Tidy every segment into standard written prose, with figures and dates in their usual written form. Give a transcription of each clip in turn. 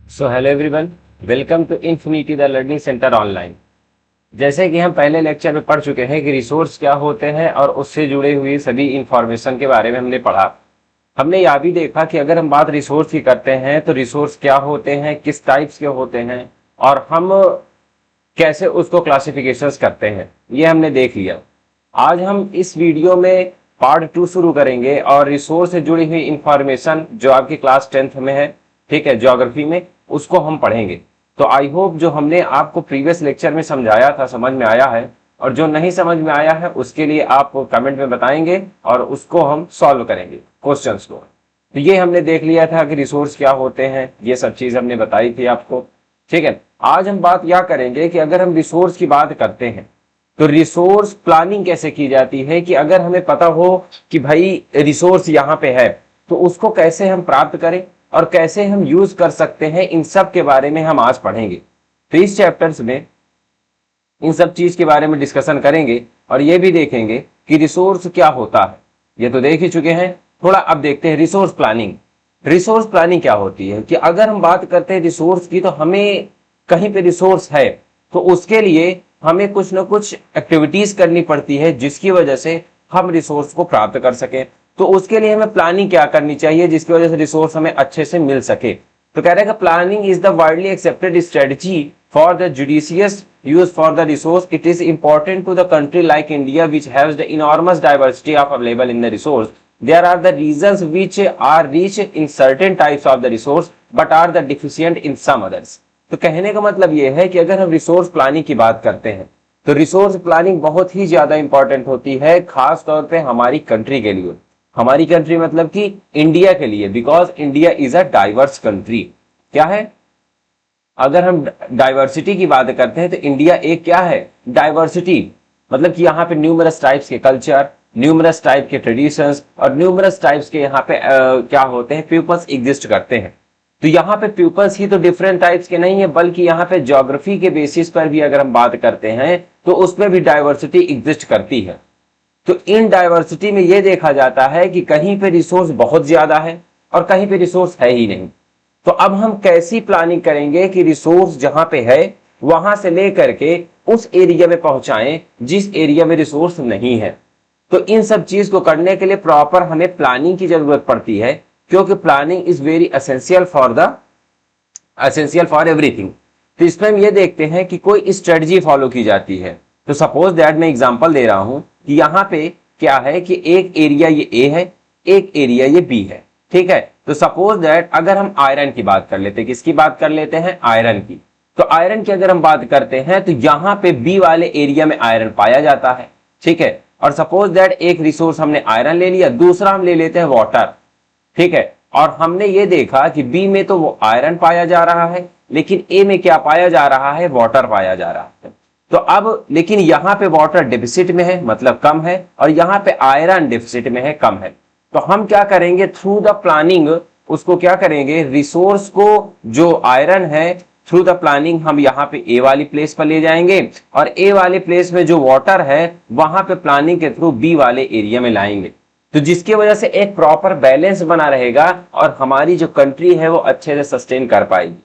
So hello everyone, welcome to infinity the learning centre online. जैसे कि हम पहले लेक्चर में पढ़ चुके हैं कि रिसोर्स क्या होते हैं और उससे जुड़े हुई सभी इंफॉर्मेशन के बारे में हमने पढ़ा। हमने यह भी देखा कि अगर हम बात रिसोर्स की करते हैं तो रिसोर्स क्या होते हैं, किस टाइप्स के होते हैं और हम कैसे उसको क्लासिफिकेशंस करते हैं, ये हमने देख लिया। आज हम इस वीडियो में पार्ट 2 शुरू करेंगे और रिसोर्स से जुड़ी हुई इंफॉर्मेशन जो आपकी क्लास 10th में है, ठीक है, ज्योग्राफी में, उसको हम पढ़ेंगे। तो आई होप जो हमने आपको प्रीवियस लेक्चर में समझाया था समझ में आया है, और जो नहीं समझ में आया है उसके लिए आप कमेंट में बताएंगे और उसको हम सॉल्व करेंगे क्वेश्चंस को। तो ये हमने देख लिया था कि रिसोर्स क्या होते हैं, ये सब चीज हमने बताई थी आपको, ठीक है। आज हम बात यह करेंगे कि अगर हम रिसोर्स की बात करते हैं तो रिसोर्स प्लानिंग कैसे की जाती है, कि अगर हमें पता हो कि भाई रिसोर्स यहाँ पे है तो उसको कैसे हम प्राप्त करें और कैसे हम यूज कर सकते हैं, इन सब के बारे में हम आज पढ़ेंगे। तो इस चैप्टर्स में इन सब चीज के बारे में डिस्कशन करेंगे और ये भी देखेंगे कि रिसोर्स क्या होता है। ये तो देख ही चुके हैं, थोड़ा अब देखते हैं रिसोर्स प्लानिंग। रिसोर्स प्लानिंग क्या होती है कि अगर हम बात करते हैं रिसोर्स की, तो हमें कहीं पे रिसोर्स है तो उसके लिए हमें कुछ ना कुछ एक्टिविटीज करनी पड़ती है जिसकी वजह से हम रिसोर्स को प्राप्त कर सके। तो उसके लिए हमें प्लानिंग क्या करनी चाहिए जिसकी वजह से रिसोर्स हमें अच्छे से मिल सके। तो कह रहे हैं कि planning is the widely accepted strategy for the judicious use for the resource. It is important to the country like India which has the enormous diversity of available in the resource. There are the reasons which are rich in certain types of the resource but are the deficient in some others. तो कहने का मतलब यह है कि अगर हम resource planning की बात करते हैं तो रिसोर्स प्लानिंग बहुत ही ज्यादा इंपॉर्टेंट होती है, खास तौर पे हमारी कंट्री के लिए। हमारी कंट्री मतलब कि इंडिया के लिए, because India is a diverse country. क्या है, अगर हम डाइवर्सिटी की बात करते हैं तो इंडिया एक क्या है, डाइवर्सिटी। मतलब कि यहाँ पे न्यूमरस टाइप्स के कल्चर, न्यूमरस टाइप के ट्रेडिशंस और न्यूमरस टाइप्स के यहाँ पे क्या होते हैं, पीपल्स एग्जिस्ट करते हैं। तो यहाँ पे पीपल्स ही तो डिफरेंट टाइप्स के नहीं है, बल्कि यहाँ पे ज्योग्राफी के बेसिस पर भी अगर हम बात करते हैं तो उसमें भी डाइवर्सिटी एग्जिस्ट करती है। तो इन डाइवर्सिटी में यह देखा जाता है कि कहीं पे रिसोर्स बहुत ज्यादा है और कहीं पे रिसोर्स है ही नहीं। तो अब हम कैसी प्लानिंग करेंगे कि रिसोर्स जहां पे है वहां से लेकर के उस एरिया में पहुंचाएं जिस एरिया में रिसोर्स नहीं है। तो इन सब चीज को करने के लिए प्रॉपर हमें प्लानिंग की जरूरत पड़ती है, क्योंकि planning is very essential for everything. तो इसमें हम ये देखते हैं कि कोई स्ट्रेटजी फॉलो की जाती है। तो सपोज दैट मैं एग्जांपल दे रहा हूं कि यहां पे क्या है कि एक एरिया ये ए है, एक एरिया ये बी है, ठीक है। तो सपोज दैट अगर हम आयरन की बात कर लेते हैं, किसकी बात कर लेते हैं, आयरन की। तो आयरन की अगर हम बात करते हैं तो यहां पे बी वाले एरिया में आयरन पाया जाता है, ठीक है। और सपोज दैट एक रिसोर्स हमने आयरन ले लिया, दूसरा हम ले लेते हैं वाटर, ठीक है। और हमने ये देखा कि बी में तो वो आयरन पाया जा रहा है, लेकिन ए में क्या पाया जा रहा है, वाटर पाया जा रहा है। तो अब लेकिन यहां पे वाटर डिफिसिट में है, मतलब कम है, और यहां पे आयरन डिफिसिट में है, कम है। तो हम क्या करेंगे, थ्रू द प्लानिंग उसको क्या करेंगे, रिसोर्स को जो आयरन है थ्रू द प्लानिंग हम यहाँ पे ए वाली प्लेस पर ले जाएंगे और ए वाले प्लेस में जो वाटर है वहां पे प्लानिंग के थ्रू बी वाले एरिया में लाएंगे। तो जिसकी वजह से एक प्रॉपर बैलेंस बना रहेगा और हमारी जो कंट्री है वो अच्छे से सस्टेन कर पाएगी।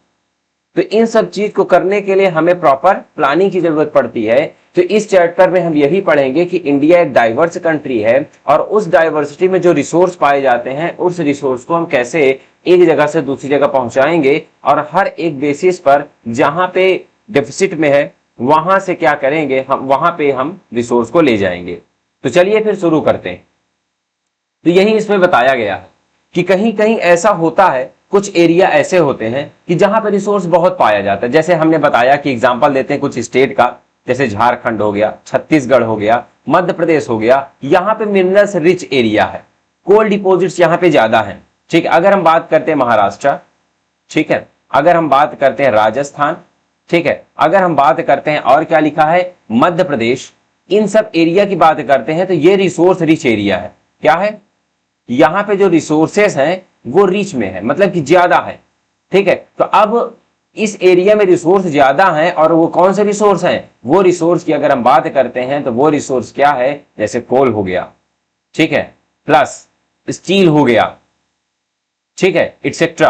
तो इन सब चीज को करने के लिए हमें प्रॉपर प्लानिंग की जरूरत पड़ती है। तो इस चैप्टर में हम यही पढ़ेंगे कि इंडिया एक डाइवर्स कंट्री है और उस डाइवर्सिटी में जो रिसोर्स पाए जाते हैं उस रिसोर्स को हम कैसे एक जगह से दूसरी जगह पहुंचाएंगे और हर एक बेसिस पर जहां पे डेफिसिट में है वहां से क्या करेंगे, हम वहां पे हम रिसोर्स को ले जाएंगे। तो चलिए फिर शुरू करते हैं। तो यही इसमें बताया गया है कि कहीं कहीं ऐसा होता है, कुछ एरिया ऐसे होते हैं कि जहां पर रिसोर्स बहुत पाया जाता है। जैसे हमने बताया कि एग्जांपल देते हैं कुछ स्टेट का, जैसे झारखंड हो गया, छत्तीसगढ़ हो गया, मध्य प्रदेश हो गया, यहां पे मिनरल्स रिच एरिया है, कोल डिपॉजिट्स यहां पे ज्यादा है, ठीक है। अगर हम बात करते हैं महाराष्ट्र, ठीक है, अगर हम बात करते हैं राजस्थान, ठीक है, अगर हम बात करते हैं और क्या लिखा है, मध्य प्रदेश, इन सब एरिया की बात करते हैं तो ये रिसोर्स रिच एरिया है। क्या है, यहां पे जो रिसोर्सेस हैं वो रिच में है, मतलब कि ज्यादा है, ठीक है। तो अब इस एरिया में रिसोर्स ज्यादा है और वो कौन से रिसोर्स हैं, वो रिसोर्स की अगर हम बात करते हैं तो वो रिसोर्स क्या है, जैसे कोल हो गया, ठीक है, प्लस स्टील हो गया, ठीक है, इट्सेट्रा।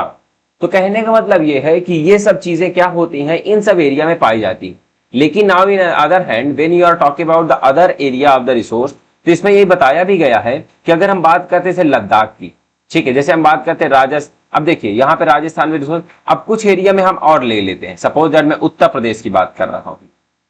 तो कहने का मतलब ये है कि ये सब चीजें क्या होती हैं, इन सब एरिया में पाई जाती। लेकिन now in other hand when you are talking about the other area of the resource, तो इसमें यही बताया भी गया है कि अगर हम बात करते हैं लद्दाख की, ठीक है, जैसे हम बात करते हैं राजस्थान, अब देखिए यहाँ पे राजस्थान में रिसोर्स, अब कुछ एरिया में हम और ले लेते हैं। सपोज दैट मैं उत्तर प्रदेश की बात कर रहा हूँ,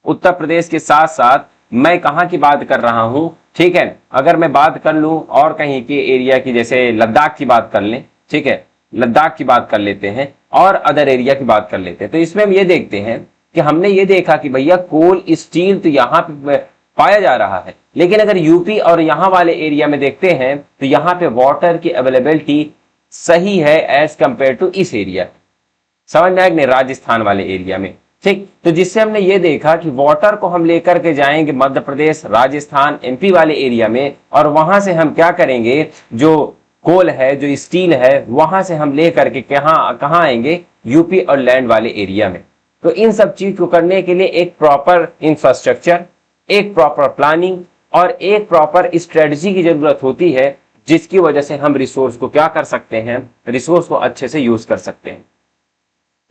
उत्तर प्रदेश के साथ साथ मैं कहाँ की बात कर रहा हूँ, ठीक है, अगर मैं बात कर लूँ और कहीं के एरिया की, जैसे लद्दाख की बात कर लें, ठीक है, लद्दाख की बात कर लेते हैं और अदर एरिया की बात कर लेते हैं, तो इसमें हम ये देखते हैं कि हमने ये देखा कि भैया कोल स्टील तो यहाँ पे पाया जा रहा है, लेकिन अगर यूपी और यहाँ वाले एरिया में देखते हैं तो यहाँ पे वाटर की अवेलेबिलिटी सही है एज कंपेयर टू इस एरिया, समझ में आया नहीं, राजस्थान वाले एरिया में, ठीक। तो जिससे हमने ये देखा कि वाटर को हम लेकर के जाएंगे मध्य प्रदेश, राजस्थान, एमपी वाले एरिया में, और वहां से हम क्या करेंगे, जो कोल है, जो स्टील है, वहां से हम लेकर के कहाँ आएंगे, यूपी और लैंड वाले एरिया में। तो इन सब चीज को करने के लिए एक प्रॉपर इंफ्रास्ट्रक्चर, एक प्रॉपर प्लानिंग और एक प्रॉपर स्ट्रेटजी की जरूरत होती है, जिसकी वजह से हम रिसोर्स को क्या कर सकते हैं, रिसोर्स को अच्छे से यूज कर सकते हैं।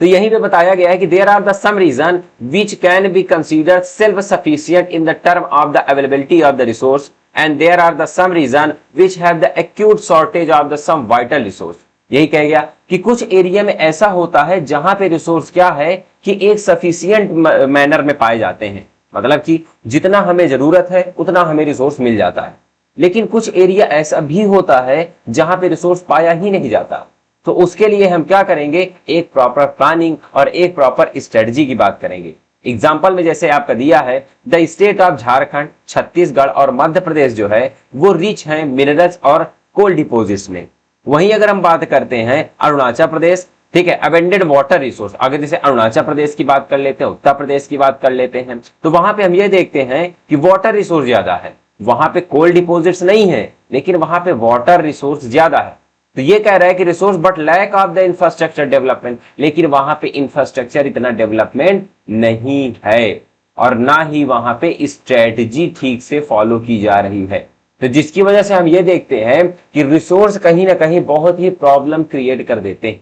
तो यहीं पे बताया गया है कि there are the some region which can be considered self sufficient in the term of the availability of the resource, and there are the some region which have the acute shortage of the some vital resource. यही कह गया कि कुछ area में ऐसा होता है जहां पे रिसोर्स क्या है कि एक सफिशिएंट मैनर में पाए जाते हैं, मतलब कि जितना हमें जरूरत है उतना हमें रिसोर्स मिल जाता है। लेकिन कुछ एरिया ऐसा भी होता है जहां पे रिसोर्स पाया ही नहीं जाता, तो उसके लिए हम क्या करेंगे, एक प्रॉपर प्लानिंग और एक प्रॉपर स्ट्रेटजी की बात करेंगे। एग्जाम्पल में जैसे आपका दिया है, the state of Jharkhand, Chhattisgarh और मध्य प्रदेश जो है वो रिच है मिनरल्स और कोल डिपोजिट्स में। वहीं अगर हम बात करते हैं अरुणाचल प्रदेश, ठीक है, अबेंडेड वाटर रिसोर्स, अगर जैसे अरुणाचल प्रदेश की बात कर लेते हैं, उत्तर प्रदेश की बात कर लेते हैं, तो वहां पे हम ये देखते हैं कि वाटर रिसोर्स ज्यादा है, वहां पे कोल डिपोजिट्स नहीं है, लेकिन वहां पे वाटर रिसोर्स ज्यादा है। तो ये कह रहा है कि resource but lack of the infrastructure development, लेकिन वहां पे इंफ्रास्ट्रक्चर इतना डेवलपमेंट नहीं है और ना ही वहां पे स्ट्रेटजी ठीक से फॉलो की जा रही है। तो जिसकी वजह से हम ये देखते हैं कि रिसोर्स कहीं ना कहीं बहुत ही प्रॉब्लम क्रिएट कर देते हैं।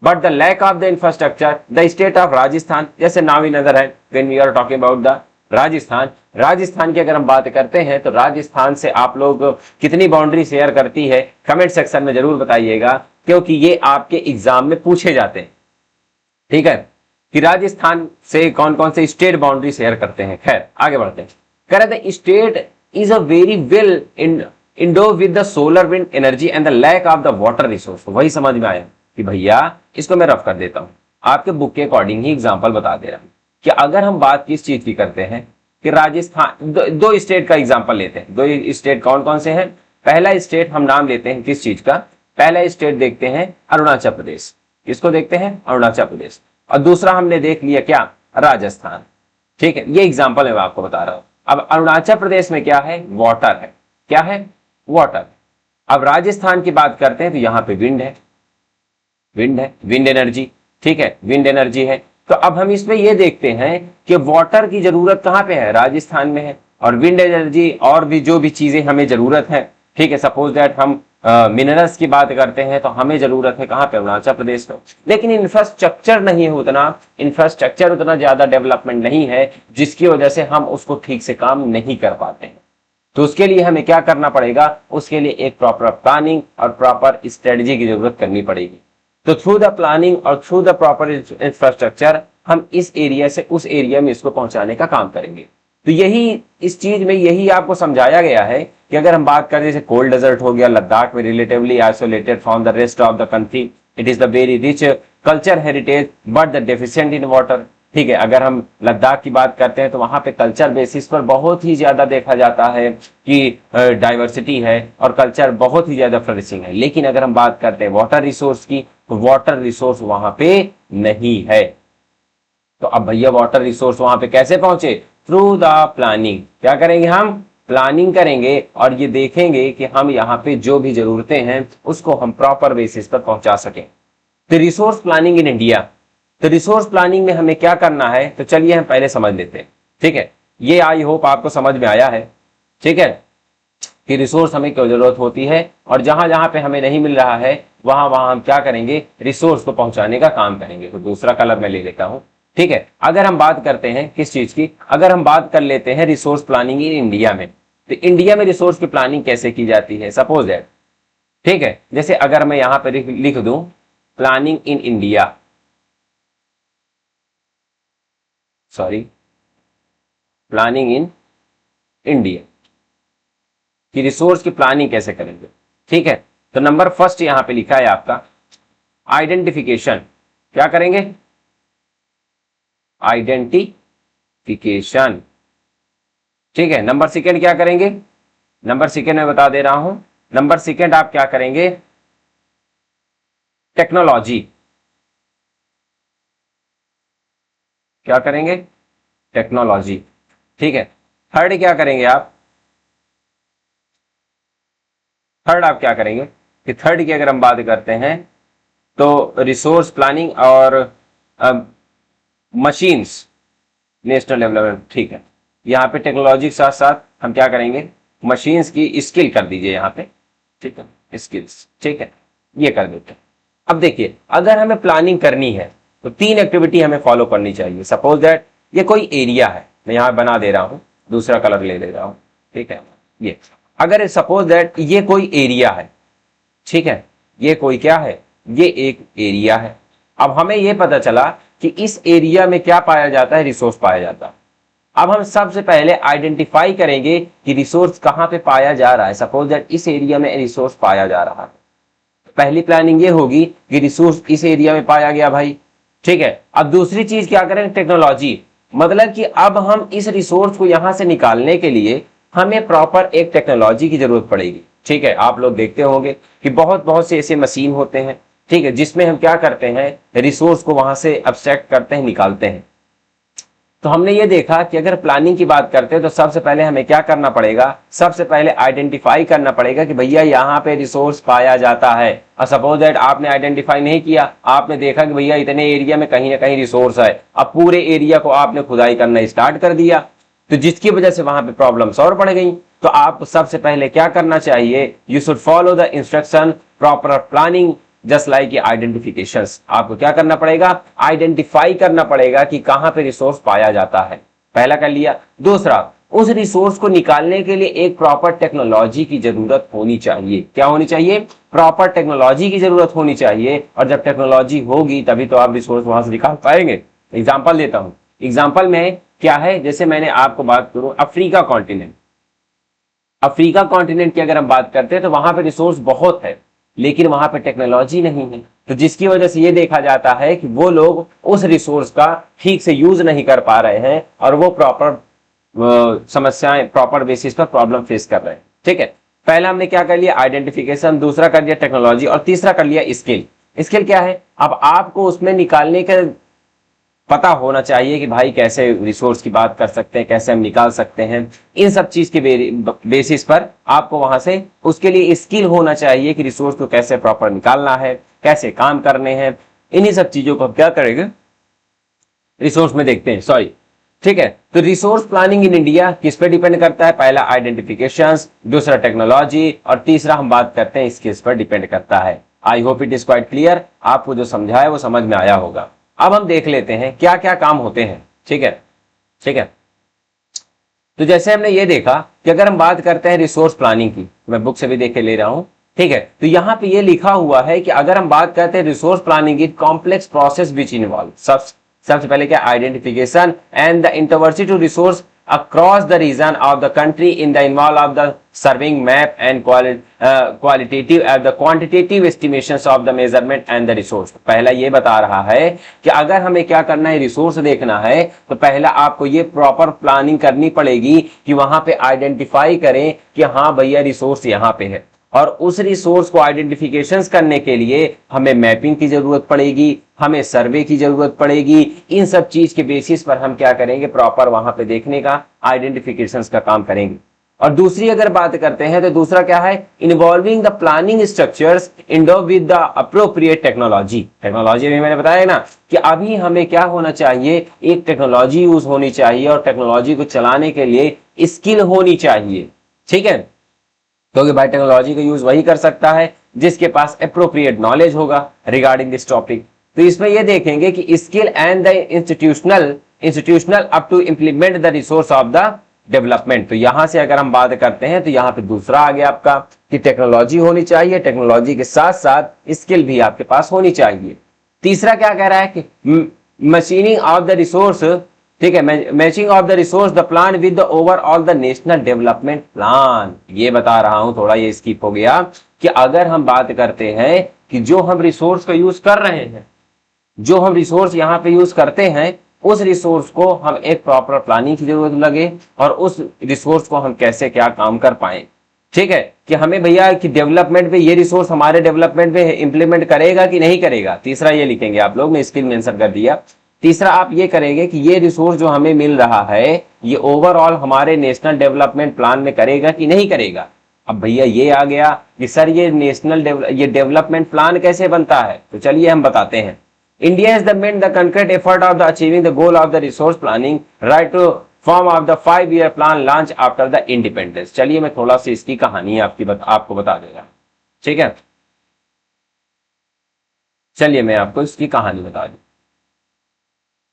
But the lack of the infrastructure, the state of Rajasthan, जैसे now in other hand when we are talking about the Rajasthan, Rajasthan की अगर हम बात करते हैं तो राजस्थान से आप लोग कितनी बाउंड्री शेयर करती है, कमेंट सेक्शन में जरूर बताइएगा, क्योंकि ये आपके एग्जाम में पूछे जाते हैं, ठीक है, कि राजस्थान से कौन कौन से स्टेट बाउंड्री शेयर करते हैं। खैर आगे बढ़ते हैं। कह रहे थे state is a very well endowed with the solar wind energy and the lack of the water resource. वही समझ में आया कि भैया इसको मैं रफ कर देता हूं, आपके बुक के अकॉर्डिंग ही एग्जाम्पल बता दे रहा हूं कि अगर हम बात किस चीज की करते हैं कि राजस्थान, दो स्टेट का एग्जांपल लेते हैं। दो स्टेट कौन कौन से हैं? पहला स्टेट हम नाम लेते हैं किस चीज का, पहला स्टेट देखते हैं अरुणाचल प्रदेश। किसको देखते हैं? अरुणाचल प्रदेश। और दूसरा हमने देख लिया क्या? राजस्थान। ठीक है, ये एग्जांपल मैं आपको बता रहा हूं। अब अरुणाचल प्रदेश में क्या है? वाटर है। क्या है? वाटर। अब राजस्थान की बात करते हैं तो यहां पे विंड है, विंड एनर्जी। ठीक है, विंड एनर्जी है। तो अब हम इसमें ये देखते हैं कि वाटर की जरूरत कहां पे है? राजस्थान में है। और विंड एनर्जी और भी जो भी चीजें हमें जरूरत है, ठीक है, सपोज दैट हम मिनरल्स की बात करते हैं तो हमें जरूरत है कहां पे? अरुणाचल प्रदेश में। लेकिन इंफ्रास्ट्रक्चर नहीं है उतना ज्यादा डेवलपमेंट नहीं है, जिसकी वजह से हम उसको ठीक से काम नहीं कर पाते हैं। तो उसके लिए हमें क्या करना पड़ेगा? उसके लिए एक प्रॉपर प्लानिंग और प्रॉपर स्ट्रेटजी की जरूरत करनी पड़ेगी। तो थ्रू द प्लानिंग और थ्रू द प्रॉपर इंफ्रास्ट्रक्चर हम इस एरिया से उस एरिया में इसको पहुंचाने का काम करेंगे। तो यही इस चीज में यही आपको समझाया गया है कि अगर हम बात करें जैसे कोल्ड डेजर्ट हो गया लद्दाख में, relatively isolated from the rest of the country, it is the very rich culture heritage but the deficient in water. ठीक है, अगर हम लद्दाख की बात करते हैं तो वहां पे कल्चर बेसिस पर बहुत ही ज्यादा देखा जाता है कि डाइवर्सिटी है और कल्चर बहुत ही ज्यादा फ्लरिशिंग है। लेकिन अगर हम बात करते हैं वाटर रिसोर्स की, तो वाटर रिसोर्स वहां पे नहीं है। तो अब भैया वाटर रिसोर्स वहां पे कैसे पहुंचे? Through the planning. क्या करेंगे हम? प्लानिंग करेंगे और ये देखेंगे कि हम यहाँ पे जो भी जरूरतें हैं उसको हम प्रॉपर बेसिस पर पहुंचा सकें। तो रिसोर्स प्लानिंग इन इंडिया, तो रिसोर्स प्लानिंग में हमें क्या करना है, तो चलिए हम पहले समझ लेते हैं। ठीक है, ये आई होप आपको समझ में आया है। ठीक है, कि रिसोर्स हमें क्यों जरूरत होती है, और जहां जहां पे हमें नहीं मिल रहा है वहां वहां हम क्या करेंगे, रिसोर्स को पहुंचाने का काम करेंगे। तो दूसरा कलर मैं ले लेता हूं। ठीक है, अगर हम बात करते हैं किस चीज की, अगर हम बात कर लेते हैं रिसोर्स प्लानिंग इन इंडिया में, तो इंडिया में रिसोर्स की प्लानिंग कैसे की जाती है, सपोज दैट, ठीक है, जैसे अगर मैं यहां पर लिख दूं planning in India, sorry planning in India, कि रिसोर्स की प्लानिंग कैसे करेंगे। ठीक है, तो नंबर फर्स्ट यहां पे लिखा है आपका आइडेंटिफिकेशन, क्या करेंगे, आइडेंटिफिकेशन। ठीक है, नंबर सेकेंड क्या करेंगे, नंबर सेकेंड मैं बता दे रहा हूं, नंबर सेकेंड आप क्या करेंगे, टेक्नोलॉजी, क्या करेंगे, टेक्नोलॉजी। ठीक है, थर्ड क्या करेंगे आप, थर्ड आप क्या करेंगे, कि थर्ड की अगर हम बात करते हैं तो रिसोर्स प्लानिंग और मशीन्स, नेशनल डेवलपमेंट। ठीक है, यहाँ पे टेक्नोलॉजी के साथ साथ हम क्या करेंगे, मशीन्स की स्किल कर दीजिए यहाँ पे। ठीक है, स्किल्स, ठीक है, ये कर देते हैं। अब देखिए, अगर हमें प्लानिंग करनी है तो तीन एक्टिविटी हमें फॉलो करनी चाहिए। सपोज दैट ये कोई एरिया है, मैं यहाँ बना दे रहा हूँ, दूसरा कलर ले ले रहा हूँ। ठीक है, ये अगर सपोज दैट ये कोई एरिया है, ठीक है, ये कोई क्या है, ये एक एरिया है। अब हमें ये पता चला कि इस एरिया में क्या पाया जाता है, रिसोर्स पाया जाता है। अब हम सबसे पहले आइडेंटिफाई करेंगे कि रिसोर्स कहां पे पाया जा रहा है। सपोज दैट इस एरिया में रिसोर्स पाया जा रहा है, पहली प्लानिंग ये होगी कि रिसोर्स इस एरिया में पाया गया भाई। ठीक है, अब दूसरी चीज क्या करेंगे, टेक्नोलॉजी, मतलब कि अब हम इस रिसोर्स को यहां से निकालने के लिए हमें प्रॉपर एक टेक्नोलॉजी की जरूरत पड़ेगी। ठीक है, आप लोग देखते होंगे कि बहुत बहुत से ऐसे मशीन होते हैं, ठीक है, जिसमें हम क्या करते हैं, रिसोर्स को वहां से अब्स्ट्रैक्ट करते हैं, निकालते हैं। तो हमने ये देखा कि अगर प्लानिंग की बात करते हैं तो सबसे पहले हमें क्या करना पड़ेगा, सबसे पहले आइडेंटिफाई करना पड़ेगा कि भैया यहाँ पे रिसोर्स पाया जाता है। और सपोज दैट आपने आइडेंटिफाई नहीं किया, आपने देखा कि भैया इतने एरिया में कहीं ना कहीं रिसोर्स है, अब पूरे एरिया को आपने खुदाई करना स्टार्ट कर दिया, तो जिसकी वजह से वहां पे प्रॉब्लम्स और बढ़ गई। तो आप सबसे पहले क्या करना चाहिए, you should follow the instruction proper planning just like identifications. आपको क्या करना पड़ेगा, आइडेंटिफाई करना पड़ेगा कि कहां पे रिसोर्स पाया जाता है, पहला कर लिया। दूसरा, उस रिसोर्स को निकालने के लिए एक प्रॉपर टेक्नोलॉजी की जरूरत होनी चाहिए। क्या होनी चाहिए, प्रॉपर टेक्नोलॉजी की जरूरत होनी चाहिए, और जब टेक्नोलॉजी होगी तभी तो आप रिसोर्स वहां से निकाल पाएंगे। एग्जाम्पल देता हूं, एग्जाम्पल में क्या है, जैसे मैंने आपको बात करूं अफ्रीका कॉन्टिनेंट, अफ्रीका कॉन्टिनेंट की अगर हम बात करते हैं तो वहां पे रिसोर्स बहुत है, लेकिन वहां पे टेक्नोलॉजी नहीं है। तो जिसकी वजह से ये देखा जाता है कि वो लोग उस रिसोर्स का ठीक से यूज नहीं कर पा रहे हैं, और वो प्रॉपर समस्याएं, प्रॉपर बेसिस पर प्रॉब्लम फेस कर रहे हैं। ठीक है, पहला हमने क्या कर लिया, आइडेंटिफिकेशन, दूसरा कर लिया टेक्नोलॉजी, और तीसरा कर लिया स्किल। स्किल क्या है, अब आपको उसमें निकालने का पता होना चाहिए कि भाई कैसे रिसोर्स की बात कर सकते हैं, कैसे हम निकाल सकते हैं। इन सब चीज के बेसिस पर आपको वहां से उसके लिए स्किल होना चाहिए कि रिसोर्स को कैसे प्रॉपर निकालना है, कैसे काम करने हैं। इन्हीं सब चीजों को क्या करेंगे, रिसोर्स में देखते हैं, सॉरी। ठीक है, तो रिसोर्स प्लानिंग इन इंडिया किस पे डिपेंड करता है, पहला आइडेंटिफिकेशन, दूसरा टेक्नोलॉजी, और तीसरा हम बात करते हैं स्किल्स पर डिपेंड करता है। I hope it is quite clear, आपको जो समझा है वो समझ में आया होगा। अब हम देख लेते हैं क्या क्या काम होते हैं। ठीक है, ठीक है, तो जैसे हमने ये देखा कि अगर हम बात करते हैं रिसोर्स प्लानिंग की, मैं बुक से भी देख के ले रहा हूं। ठीक है, तो यहां पे ये लिखा हुआ है कि अगर हम बात करते हैं रिसोर्स प्लानिंग की कॉम्प्लेक्स प्रोसेस विच इन्वॉल्व, सबसे पहले क्या, identification and the inventory to resource across the region of the country in the involve of the serving map and qualitative and the quantitative estimations of the measurement and the resource। पहला ये बता रहा है कि अगर हमें क्या करना है, रिसोर्स देखना है, तो पहला आपको ये प्रॉपर प्लानिंग करनी पड़ेगी कि वहां पे आइडेंटिफाई करें कि हाँ भैया रिसोर्स यहाँ पे है, और उस रिसोर्स को आइडेंटिफिकेशंस करने के लिए हमें मैपिंग की जरूरत पड़ेगी, हमें सर्वे की जरूरत पड़ेगी। इन सब चीज के बेसिस पर हम क्या करेंगे, प्रॉपर वहां पे देखने का, आइडेंटिफिकेशंस का काम करेंगे। और दूसरी अगर बात करते हैं तो दूसरा क्या है, involving the planning structures Indo with the appropriate technology. Technology में मैंने बताया ना कि अभी हमें क्या होना चाहिए, एक टेक्नोलॉजी यूज होनी चाहिए, और टेक्नोलॉजी को चलाने के लिए स्किल होनी चाहिए। ठीक है, क्योंकि भाई टेक्नोलॉजी का यूज वही कर सकता है जिसके पास अप्रोप्रिएट नॉलेज होगा रिगार्डिंग दिस टॉपिक। तो इसमें ये देखेंगे कि skill and the institutional up to implement the resource of the development. तो यहां से अगर हम बात करते हैं तो यहाँ पे दूसरा आ गया आपका कि टेक्नोलॉजी होनी चाहिए, टेक्नोलॉजी के साथ साथ स्किल भी आपके पास होनी चाहिए। तीसरा क्या कह रहा है कि मशीनिंग ऑफ द रिसोर्स, ठीक है, matching of the resource the plan with the overall the national development plan. ये बता रहा हूं, थोड़ा ये स्किप हो गया कि अगर हम बात करते हैं कि जो हम रिसोर्स का यूज कर रहे हैं, जो हम रिसोर्स यहाँ पे यूज करते हैं, उस रिसोर्स को हम एक प्रॉपर प्लानिंग की जरूरत लगे और उस रिसोर्स को हम कैसे क्या काम कर पाए। ठीक है, कि हमें भैया कि डेवलपमेंट पे ये रिसोर्स हमारे डेवलपमेंट पे इंप्लीमेंट करेगा कि नहीं करेगा। तीसरा ये लिखेंगे आप लोग, मैं स्किल मेंशन कर दिया। तीसरा आप ये करेंगे कि ये रिसोर्स जो हमें मिल रहा है ये ओवरऑल हमारे नेशनल डेवलपमेंट प्लान में करेगा कि नहीं करेगा। अब भैया ये आ गया कि सर ये डेवलपमेंट प्लान कैसे बनता है, तो चलिए हम बताते हैं। India has made the concrete effort of achieving the goal of the resource planning right to form of the 5-year plan launched after the independence। चलिए मैं थोड़ा सा इसकी कहानी आपको बता देगा, ठीक है। चलिए मैं आपको इसकी कहानी बता दूं।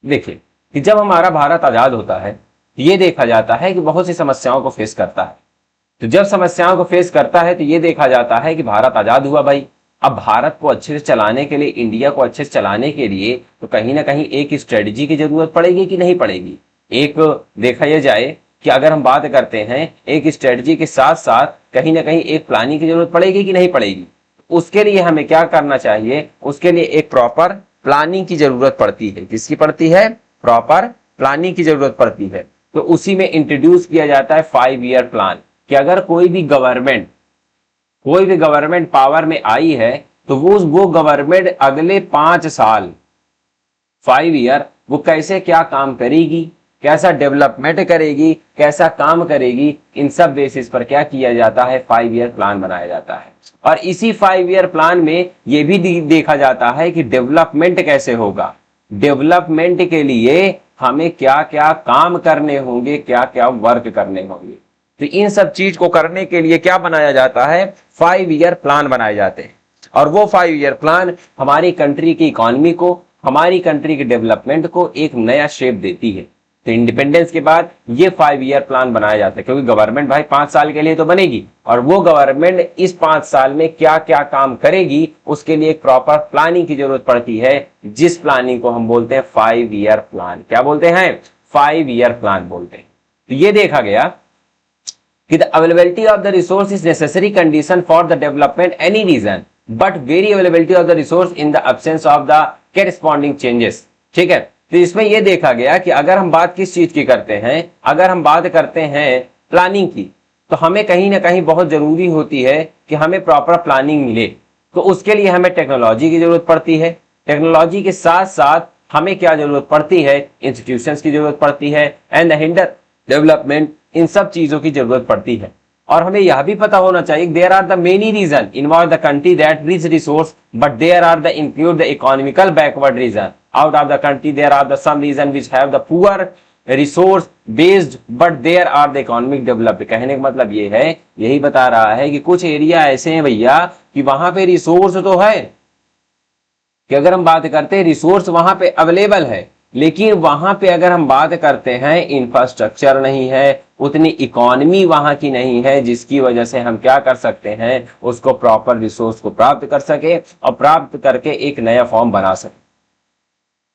देखिए कि जब हमारा भारत आजाद होता है ये देखा जाता है कि बहुत सी समस्याओं को फेस करता है। तो जब समस्याओं को फेस करता है तो ये देखा जाता है कि भारत आजाद हुआ भाई, अब भारत को अच्छे से चलाने के लिए, इंडिया को अच्छे से चलाने के लिए तो कहीं ना कहीं एक स्ट्रेटजी की जरूरत पड़ेगी कि नहीं पड़ेगी। एक देखा यह जाए कि अगर हम बात करते हैं एक स्ट्रेटजी के साथ साथ कहीं ना कहीं एक प्लानिंग की जरूरत पड़ेगी कि नहीं पड़ेगी। उसके लिए हमें क्या करना चाहिए, उसके लिए एक प्रॉपर प्लानिंग की जरूरत पड़ती है। किसकी पड़ती है? प्रॉपर प्लानिंग की जरूरत पड़ती है। तो उसी में इंट्रोड्यूस किया जाता है 5 ईयर प्लान कि अगर कोई भी गवर्नमेंट पावर में आई है तो वो गवर्नमेंट अगले 5 साल 5 ईयर वो कैसे क्या काम करेगी, कैसा डेवलपमेंट करेगी, कैसा काम करेगी, इन सब बेसिस पर क्या किया जाता है, 5 ईयर प्लान बनाया जाता है। और इसी 5 ईयर प्लान में ये भी देखा जाता है कि डेवलपमेंट कैसे होगा, डेवलपमेंट के लिए हमें क्या क्या काम करने होंगे, क्या क्या वर्क करने होंगे। तो इन सब चीज को करने के लिए क्या बनाया जाता है, 5 ईयर प्लान बनाए जाते हैं। और वो 5 ईयर प्लान हमारी कंट्री की इकोनॉमी को, हमारी कंट्री के डेवलपमेंट को एक नया शेप देती है। तो इंडिपेंडेंस के बाद ये 5 ईयर प्लान बनाया जाता है, क्योंकि गवर्नमेंट भाई 5 साल के लिए तो बनेगी और वो गवर्नमेंट इस 5 साल में क्या क्या काम करेगी उसके लिए एक प्रॉपर प्लानिंग की जरूरत पड़ती है, जिस प्लानिंग को हम बोलते हैं 5 ईयर प्लान। क्या बोलते हैं? 5 ईयर प्लान बोलते हैं। तो ये देखा गया कि the availability of the resource is necessary condition for the development any region, but very availability of the resource in the absence of the corresponding changes। ठीक है, तो इसमें यह देखा गया कि अगर हम बात किस चीज की करते हैं, अगर हम बात करते हैं प्लानिंग की, तो हमें कहीं ना कहीं बहुत जरूरी होती है कि हमें प्रॉपर प्लानिंग मिले। तो उसके लिए हमें टेक्नोलॉजी की जरूरत पड़ती है। टेक्नोलॉजी के साथ साथ हमें क्या जरूरत पड़ती है, इंस्टीट्यूशंस की जरूरत पड़ती है एंड हिंडर डेवलपमेंट, इन सब चीजों की जरूरत पड़ती है। और हमें यह भी पता होना चाहिए there are the many region involve the country that rich resource but there are the include the economical backward region out of the country there are the some region which have the poor resource based but there are the economic developed. कहने का मतलब ये है, यही बता रहा है कि कुछ एरिया ऐसे हैं भैया कि वहां पे रिसोर्स तो है, कि अगर हम बात करते हैं रिसोर्स वहां पे अवेलेबल है, लेकिन वहां पे अगर हम बात करते हैं इंफ्रास्ट्रक्चर नहीं है, उतनी इकोनॉमी वहां की नहीं है, जिसकी वजह से हम क्या कर सकते हैं, उसको प्रॉपर रिसोर्स को प्राप्त कर सके और प्राप्त करके एक नया फॉर्म बना सके।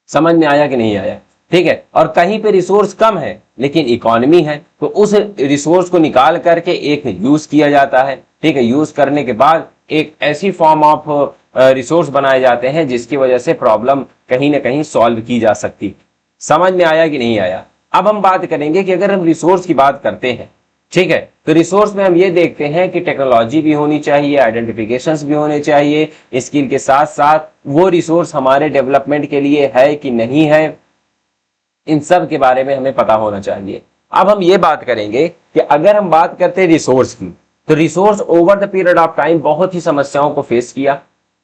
समझ में आया कि नहीं आया? ठीक है, और कहीं पे रिसोर्स कम है लेकिन इकोनॉमी है, तो उस रिसोर्स को निकाल करके एक यूज किया जाता है। ठीक है, यूज करने के बाद एक ऐसी फॉर्म ऑफ रिसोर्स बनाए जाते हैं जिसकी वजह से प्रॉब्लम कहीं ना कहीं सॉल्व की जा सकती। समझ में आया कि नहीं आया? अब हम बात करेंगे कि अगर हम रिसोर्स की बात करते हैं, ठीक है, तो रिसोर्स में हम ये देखते हैं कि टेक्नोलॉजी भी होनी चाहिए, आइडेंटिफिकेशंस भी होने चाहिए, स्किल के साथ साथ वो रिसोर्स हमारे डेवलपमेंट के लिए है कि नहीं है, इन सब के बारे में हमें पता होना चाहिए। अब हम ये बात करेंगे कि अगर हम बात करते हैं रिसोर्स की, तो resource over the period of time बहुत ही समस्याओं को फेस किया,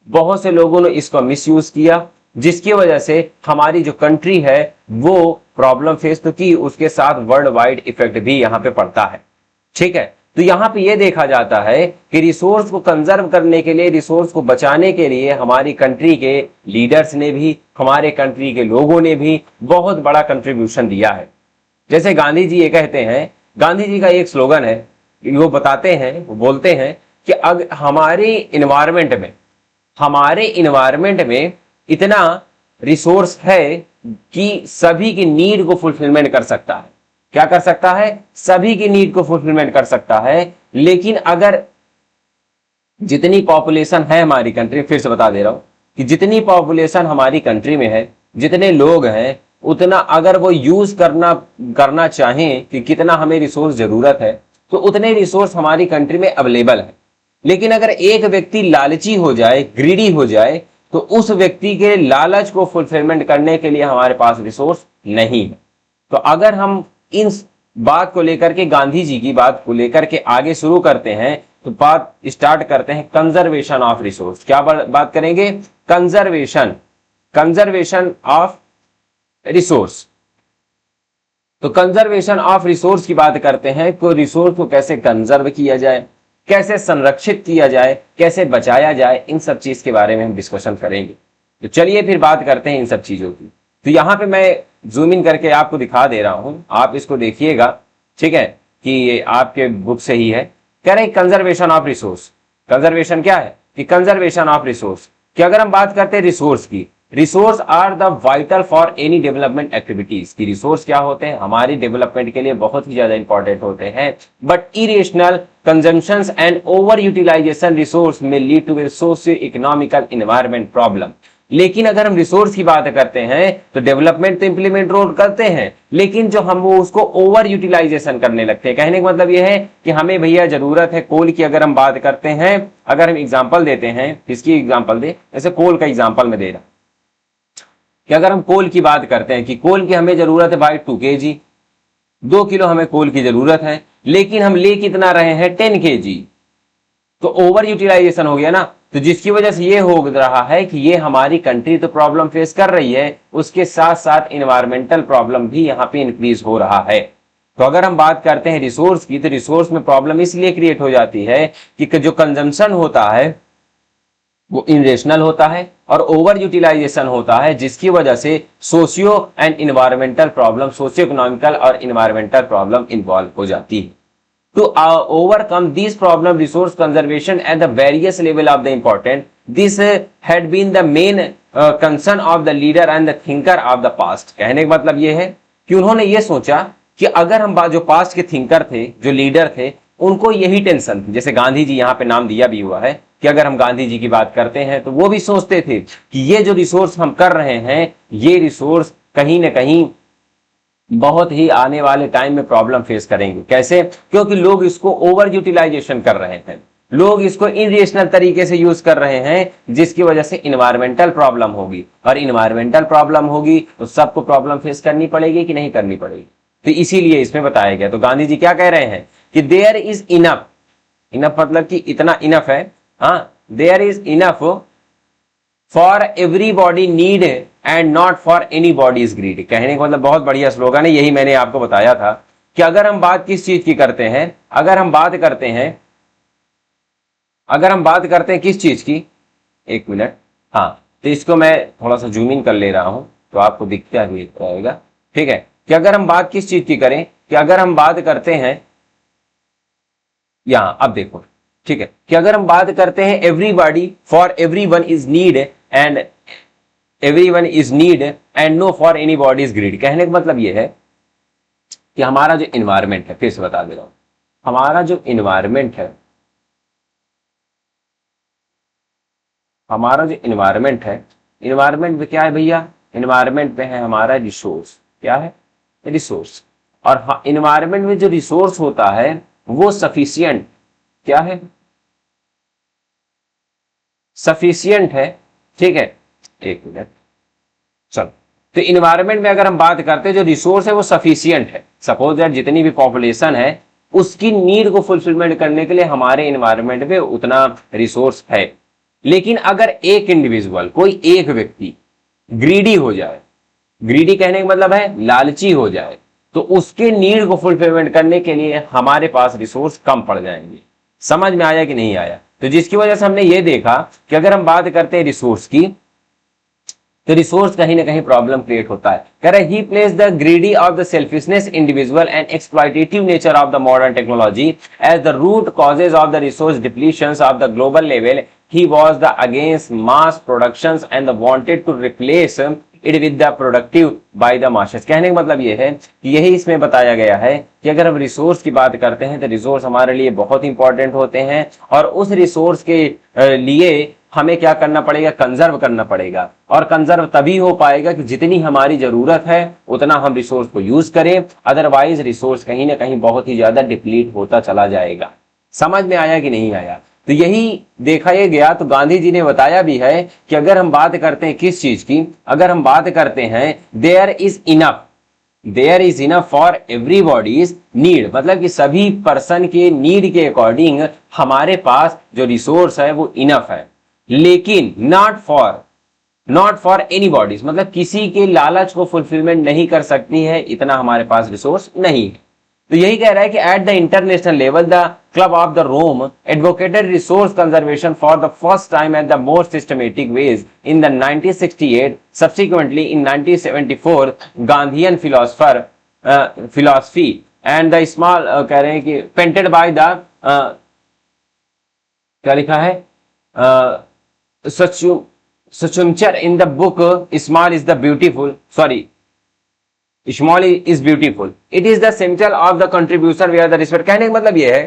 बहुत से लोगों ने इसको मिसयूज किया, जिसकी वजह से हमारी जो कंट्री है वो प्रॉब्लम फेस तो की, उसके साथ वर्ल्ड वाइड इफेक्ट भी यहां पे पड़ता है। ठीक है, तो यहाँ पे ये देखा जाता है कि रिसोर्स को कंजर्व करने के लिए, रिसोर्स को बचाने के लिए हमारी कंट्री के लीडर्स ने भी, हमारे कंट्री के लोगों ने भी बहुत बड़ा कंट्रीब्यूशन दिया है। जैसे गांधी जी ये कहते हैं, गांधी जी का एक स्लोगन है, वो बताते हैं, वो बोलते हैं कि अगर हमारे इन्वायरमेंट में इतना रिसोर्स है कि सभी की नीड को फुलफिलमेंट कर सकता है। क्या कर सकता है? सभी की नीड को फुलफिलमेंट कर सकता है। लेकिन अगर जितनी पॉपुलेशन है हमारी कंट्री, फिर से बता दे रहा हूं कि जितनी पॉपुलेशन हमारी कंट्री में है, जितने लोग हैं, उतना अगर वो यूज करना चाहें कि कितना हमें रिसोर्स जरूरत है, तो उतने रिसोर्स हमारी कंट्री में अवेलेबल है। लेकिन अगर एक व्यक्ति लालची हो जाए, ग्रीडी हो जाए, तो उस व्यक्ति के लालच को फुलफिलमेंट करने के लिए हमारे पास रिसोर्स नहीं है। तो अगर हम इन बात को लेकर के, गांधी जी की बात को लेकर के आगे शुरू करते हैं, तो बात स्टार्ट करते हैं कंजर्वेशन ऑफ रिसोर्स। क्या बात करेंगे? Conservation of resource. तो कंजर्वेशन ऑफ रिसोर्स की बात करते हैं, तो रिसोर्स को कैसे कंजर्व किया जाए, कैसे संरक्षित किया जाए, कैसे बचाया जाए, इन सब चीज के बारे में हम डिस्कशन करेंगे। तो चलिए फिर बात करते हैं इन सब चीजों की। तो यहां पे मैं जूम इन करके आपको दिखा दे रहा हूं, आप इसको देखिएगा, ठीक है, कि ये आपके बुक से ही है। कह रहे कंजर्वेशन ऑफ रिसोर्स। कंजर्वेशन क्या है? कि कंजर्वेशन ऑफ रिसोर्स कि अगर हम बात करते हैं रिसोर्स की, resource are the vital for any development activities. की रिसोर्स क्या होते हैं? हमारी डेवलपमेंट के लिए बहुत ही ज्यादा इंपॉर्टेंट होते हैं। But irrational consumption and over utilization resource में lead to socio economical environment problem. लेकिन अगर हम रिसोर्स की बात करते हैं तो डेवलपमेंट तो इंप्लीमेंट रोल करते हैं, लेकिन जो हम वो उसको ओवर यूटिलाइजेशन करने लगते हैं। कहने का मतलब ये है कि हमें भैया जरूरत है कोल की। अगर हम बात करते हैं, अगर हम एग्जांपल देते हैं, किसकी एग्जांपल दे? जैसे कोल का एग्जांपल में दे रहा कि अगर हम कोल की बात करते हैं कि कोल की हमें जरूरत है भाई 2 kg, 2 किलो हमें कोल की जरूरत है, लेकिन हम ले कितना रहे हैं? 10 kg। तो ओवर यूटिलाइजेशन हो गया ना। तो जिसकी वजह से ये हो रहा है कि ये हमारी कंट्री तो प्रॉब्लम फेस कर रही है, उसके साथ साथ इन्वायरमेंटल प्रॉब्लम भी यहाँ पे इंक्रीज हो रहा है। तो अगर हम बात करते हैं रिसोर्स की, तो रिसोर्स में प्रॉब्लम इसलिए क्रिएट हो जाती है कि जो कंजम्पशन होता है वो इनरेशनल होता है और ओवर यूटिलाइजेशन होता है, जिसकी वजह से socio and environmental problem, socio economical और इन्वायरमेंटल प्रॉब्लम इन्वॉल्व हो जाती है। To overcome these problem, resource conservation at the various level of the important, this had been the main concern of the leader and the thinker of the past। कहने का मतलब ये है कि उन्होंने ये सोचा कि अगर हम जो पास्ट के थिंकर थे, जो लीडर थे, उनको यही टेंशन थी। जैसे गांधी जी, यहाँ पे नाम दिया भी हुआ है कि अगर हम गांधी जी की बात करते हैं तो वो भी सोचते थे कि ये जो रिसोर्स हम कर रहे हैं, ये रिसोर्स कहीं ना कहीं बहुत ही आने वाले टाइम में प्रॉब्लम फेस करेंगे। कैसे? क्योंकि लोग इसको ओवर यूटिलाइजेशन कर रहे हैं, लोग इसको इनरेशनल तरीके से यूज कर रहे हैं, जिसकी वजह से इन्वायरमेंटल प्रॉब्लम होगी। और इन्वायरमेंटल प्रॉब्लम होगी तो सबको प्रॉब्लम फेस करनी पड़ेगी कि नहीं करनी पड़ेगी? तो इसीलिए इसमें बताया गया। तो गांधी जी क्या कह रहे हैं कि देयर इज इनफ। इनफ मतलब कि इतना इनफ है, हाँ, there is enough for everybody need and not for anybody is greed. कहने का मतलब बहुत बढ़िया स्लोगन है, यही मैंने आपको बताया था कि अगर हम बात किस चीज की करते हैं, अगर हम बात करते हैं किस चीज की, एक मिनट, हाँ, तो इसको मैं थोड़ा सा जूम इन कर ले रहा हूं तो आपको दिखता ही रहेगा, ठीक है, कि अगर हम बात किस चीज की करें, कि अगर हम बात करते हैं यहां, अब देखो, ठीक है, कि अगर हम बात करते हैं everybody for everyone is need and everyone is need and no for anybody is greed. कहने का मतलब यह है कि हमारा जो इन्वायरमेंट है, फिर से बता दे रहा हूं, हमारा जो इन्वायरमेंट है, इन्वायरमेंट में क्या है भैया? इन्वायरमेंट में है हमारा रिसोर्स। क्या है? रिसोर्स। और इन्वायरमेंट में जो रिसोर्स होता है वो सफिशियंट, क्या है? सफिशियंट है, ठीक है, एक मिनट, चलो। तो इन्वायरमेंट में अगर हम बात करते हैं, जो रिसोर्स है वो सफिशियंट है। सपोज दैट जितनी भी पॉपुलेशन है उसकी नीड को फुलफिलमेंट करने के लिए हमारे इन्वायरमेंट में उतना रिसोर्स है। लेकिन अगर एक इंडिविजुअल, कोई एक व्यक्ति ग्रीडी हो जाए, ग्रीडी कहने का मतलब है लालची हो जाए, तो उसके नीड को फुलफिलमेंट करने के लिए हमारे पास रिसोर्स कम पड़ जाएंगे। समझ में आया कि नहीं आया? तो जिसकी वजह से हमने ये देखा कि अगर हम बात करते हैं रिसोर्स की, तो रिसोर्स कहीं ना कहीं प्रॉब्लम क्रिएट होता है। कह रहे he place the greedy of the selfishness individual and exploitative nature of the modern technology as the root causes of the resource depletions of the global level. He was the against mass productions and the wanted to replace it with the productive by the masses. कहने का मतलब ये है कि यही इसमें बताया गया है कि अगर हम रिसोर्स की बात करते हैं तो रिसोर्स हमारे लिए बहुत इंपॉर्टेंट होते हैं, और उस रिसोर्स के लिए हमें क्या करना पड़ेगा, कंजर्व करना पड़ेगा। और कंजर्व तभी हो पाएगा कि जितनी हमारी जरूरत है उतना हम रिसोर्स को यूज करें, अदरवाइज रिसोर्स कहीं ना कहीं बहुत ही ज्यादा डिप्लीट होता चला जाएगा। समझ में आया कि नहीं आया? तो यही देखा ये गया। तो गांधी जी ने बताया भी है कि अगर हम बात करते हैं किस चीज की, अगर हम बात करते हैं there is enough for everybody's need, मतलब कि सभी पर्सन के नीड के अकॉर्डिंग हमारे पास जो रिसोर्स है वो इनफ है, लेकिन नॉट फॉर एनीबॉडीज, मतलब किसी के लालच को फुलफिलमेंट नहीं कर सकती है, इतना हमारे पास रिसोर्स नहीं है। तो यही कह रहा है कि at the international level the club of the Rome advocated resource conservation for the first time at the more systematic ways in the 1968। Subsequently in 1974 Gandhian philosophy and the small कह रहे हैं कि पेंटेड बाय द क्या लिखा है Suchumchar in the book Small is Beautiful. It is the central of the contribution where the respect। कहने का मतलब यह है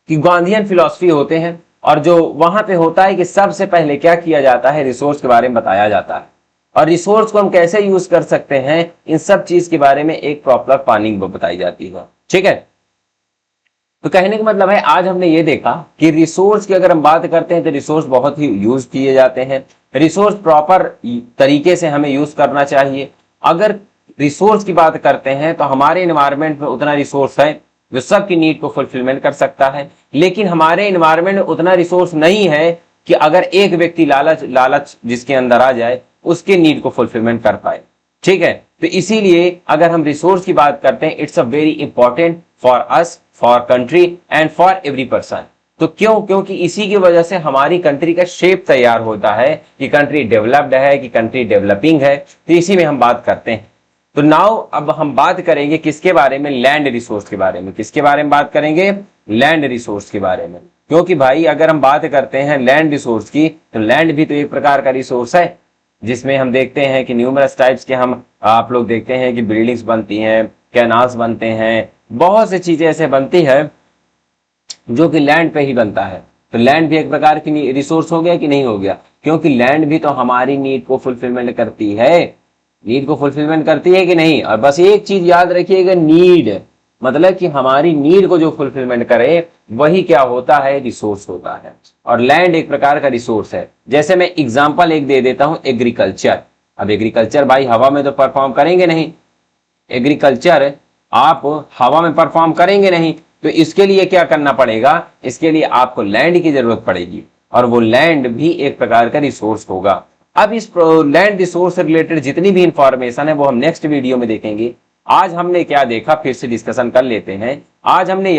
कि गांधीयन फिलॉसफी होते हैं, और जो वहां पे होता है कि सबसे पहले क्या किया जाता है, रिसोर्स के बारे में बताया जाता है, और रिसोर्स को हम कैसे यूज कर सकते हैं, इन सब चीज के बारे में एक प्रॉपर प्लानिंग बताई जाती है। ठीक है, तो कहने का मतलब है आज हमने ये देखा कि रिसोर्स की अगर हम बात करते हैं तो रिसोर्स बहुत ही यूज किए जाते हैं। रिसोर्स प्रॉपर तरीके से हमें यूज करना चाहिए। अगर रिसोर्स की बात करते हैं तो हमारे एनवायरनमेंट में उतना रिसोर्स है जो सबकी नीड को फुलफिलमेंट कर सकता है, लेकिन हमारे एनवायरनमेंट में उतना रिसोर्स नहीं है कि अगर एक व्यक्ति लालच जिसके अंदर आ जाए उसके नीड को फुलफिलमेंट कर पाए। ठीक है, तो इसीलिए अगर हम रिसोर्स की बात करते हैं, it's a very important for us, for country and for every person. तो क्योंकि इसी की वजह से हमारी कंट्री का शेप तैयार होता है कि कंट्री डेवलप्ड है कि कंट्री डेवलपिंग है। तो इसी में हम बात करते हैं। तो नाउ अब हम बात करेंगे किसके बारे में, लैंड रिसोर्स के बारे में। किसके बारे में बात करेंगे, लैंड रिसोर्स के बारे में। क्योंकि भाई अगर हम बात करते हैं लैंड रिसोर्स की, तो लैंड भी तो एक प्रकार का रिसोर्स है, जिसमें हम देखते हैं कि न्यूमरस टाइप्स के आप लोग देखते हैं कि बिल्डिंग्स बनती हैं, कैनाल्स बनते हैं, बहुत सी चीजें ऐसे बनती है जो कि लैंड पे ही बनता है। तो लैंड भी एक प्रकार की रिसोर्स हो गया कि नहीं हो गया, क्योंकि लैंड भी तो हमारी नीड को फुलफिलमेंट करती है। नीड को फुलफिलमेंट करती है कि नहीं? और बस एक चीज याद रखिएगा, नीड मतलब कि हमारी नीड को जो फुलफिलमेंट करे वही क्या होता है, रिसोर्स होता है। और लैंड एक प्रकार का रिसोर्स है। जैसे मैं एग्जांपल एक दे देता हूं, एग्रीकल्चर। अब एग्रीकल्चर भाई हवा में तो परफॉर्म करेंगे नहीं, एग्रीकल्चर आप हवा में परफॉर्म करेंगे नहीं, तो इसके लिए क्या करना पड़ेगा, इसके लिए आपको लैंड की जरूरत पड़ेगी, और वो लैंड भी एक प्रकार का रिसोर्स होगा। अब इस लैंड रिसोर्स से रिलेटेड जितनी भी इंफॉर्मेशन है वो हम नेक्स्ट वीडियो में देखेंगे। आज हमने क्या देखा, फिर से डिस्कशन कर लेते हैं। आज हमने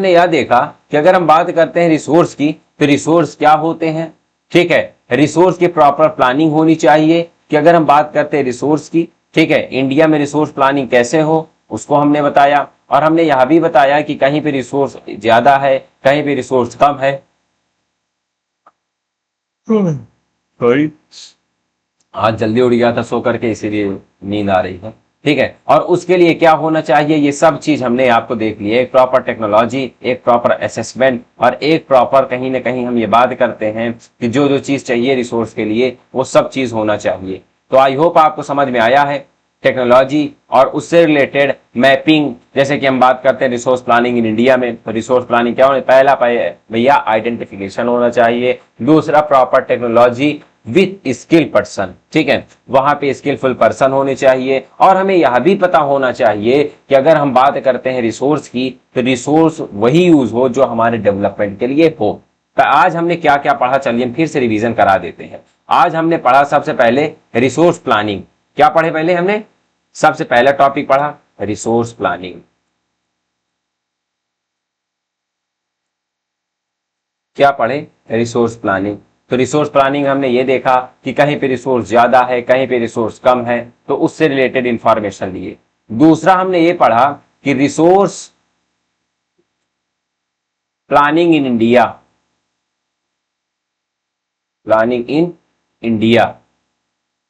यह देखा कि अगर हम बात करते हैं रिसोर्स की, तो रिसोर्स क्या होते हैं। ठीक है, रिसोर्स की प्रॉपर प्लानिंग होनी चाहिए कि अगर हम बात करते हैं रिसोर्स की, ठीक है, इंडिया में रिसोर्स प्लानिंग कैसे हो उसको हमने बताया। और हमने यह भी बताया कि कहीं पे रिसोर्स ज्यादा है, कहीं पे रिसोर्स कम है। आज जल्दी उड़ गया था सो करके, इसीलिए नींद आ रही है। ठीक है, और उसके लिए क्या होना चाहिए, ये सब चीज हमने आपको देख लिया। एक प्रॉपर टेक्नोलॉजी, एक प्रॉपर असेसमेंट, और एक प्रॉपर कहीं ना कहीं हम ये बात करते हैं कि जो जो चीज चाहिए रिसोर्स के लिए वो सब चीज होना चाहिए। तो आई होप आपको समझ में आया है टेक्नोलॉजी और उससे रिलेटेड मैपिंग। जैसे कि हम बात करते हैं रिसोर्स प्लानिंग इन इंडिया में, तो रिसोर्स प्लानिंग क्या होना, पहला भैया आइडेंटिफिकेशन होना चाहिए, दूसरा proper technology with skill person. ठीक है, वहां पे स्किलफुल पर्सन होने चाहिए। और हमें यह भी पता होना चाहिए कि अगर हम बात करते हैं रिसोर्स की, तो रिसोर्स वही यूज हो जो हमारे डेवलपमेंट के लिए हो। तो आज हमने क्या क्या पढ़ा, चलिए हम फिर से रिवीजन करा देते हैं। आज हमने पढ़ा सबसे पहले रिसोर्स प्लानिंग। क्या पढ़े पहले हमने, सबसे पहला टॉपिक पढ़ा रिसोर्स प्लानिंग। क्या पढ़े? Resource planning. तो रिसोर्स प्लानिंग हमने ये देखा कि कहीं पे रिसोर्स ज्यादा है, कहीं पे रिसोर्स कम है, तो उससे रिलेटेड इंफॉर्मेशन लिए। दूसरा हमने ये पढ़ा कि resource planning in India, planning in India,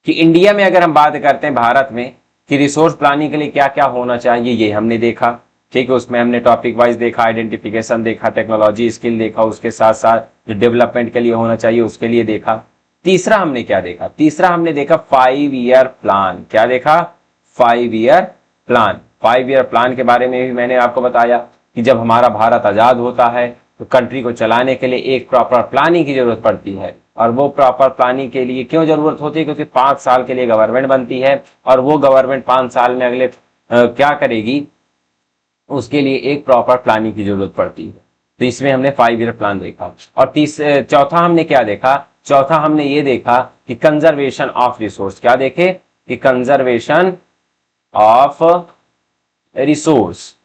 कि इंडिया में अगर हम बात करते हैं भारत में कि रिसोर्स प्लानिंग के लिए क्या क्या होना चाहिए, ये हमने देखा। ठीक है, उसमें हमने टॉपिक वाइज देखा, आइडेंटिफिकेशन देखा, टेक्नोलॉजी स्किल देखा, उसके साथ साथ जो डेवलपमेंट के लिए होना चाहिए उसके लिए देखा। तीसरा हमने क्या देखा? तीसरा हमने देखा 5 ईयर प्लान। क्या देखा? 5 ईयर प्लान। 5 ईयर प्लान के बारे में भी मैंने आपको बताया कि जब हमारा भारत आजाद होता है तो कंट्री को चलाने के लिए एक प्रॉपर प्लानिंग की जरूरत पड़ती है। और वो प्रॉपर प्लानिंग के लिए क्यों जरूरत होती है? क्योंकि 5 साल के लिए गवर्नमेंट बनती है और वो गवर्नमेंट 5 साल में अगले क्या करेगी, उसके लिए एक प्रॉपर प्लानिंग की जरूरत पड़ती है। तो इसमें हमने 5 ईयर प्लान देखा। और चौथा हमने क्या देखा? चौथा हमने ये देखा कि कंजर्वेशन ऑफ रिसोर्स। क्या देखे? कि कंजर्वेशन ऑफ रिसोर्स।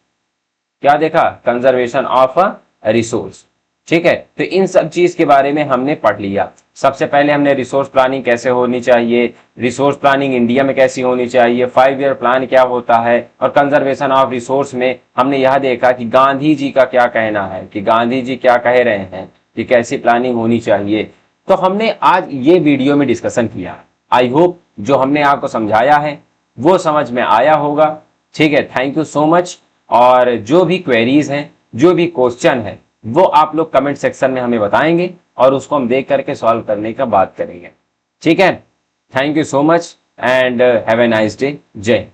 क्या देखा? Conservation of resource. ठीक है, तो इन सब चीज के बारे में हमने पढ़ लिया। सबसे पहले हमने रिसोर्स प्लानिंग कैसे होनी चाहिए, रिसोर्स प्लानिंग इंडिया में कैसी होनी चाहिए, 5 ईयर प्लान क्या होता है, और कंजर्वेशन ऑफ रिसोर्स में हमने यह देखा कि गांधी जी का क्या कहना है, कि गांधी जी क्या कह रहे हैं कि कैसी प्लानिंग होनी चाहिए। तो हमने आज ये वीडियो में डिस्कशन किया। आई होप जो हमने आपको समझाया है वो समझ में आया होगा। ठीक है, थैंक यू सो मच। और जो भी क्वेरीज हैं, जो भी क्वेश्चन है, वो आप लोग कमेंट सेक्शन में हमें बताएंगे और उसको हम देख करके सॉल्व करने का बात करेंगे। ठीक है, thank you so much and have a nice day. जय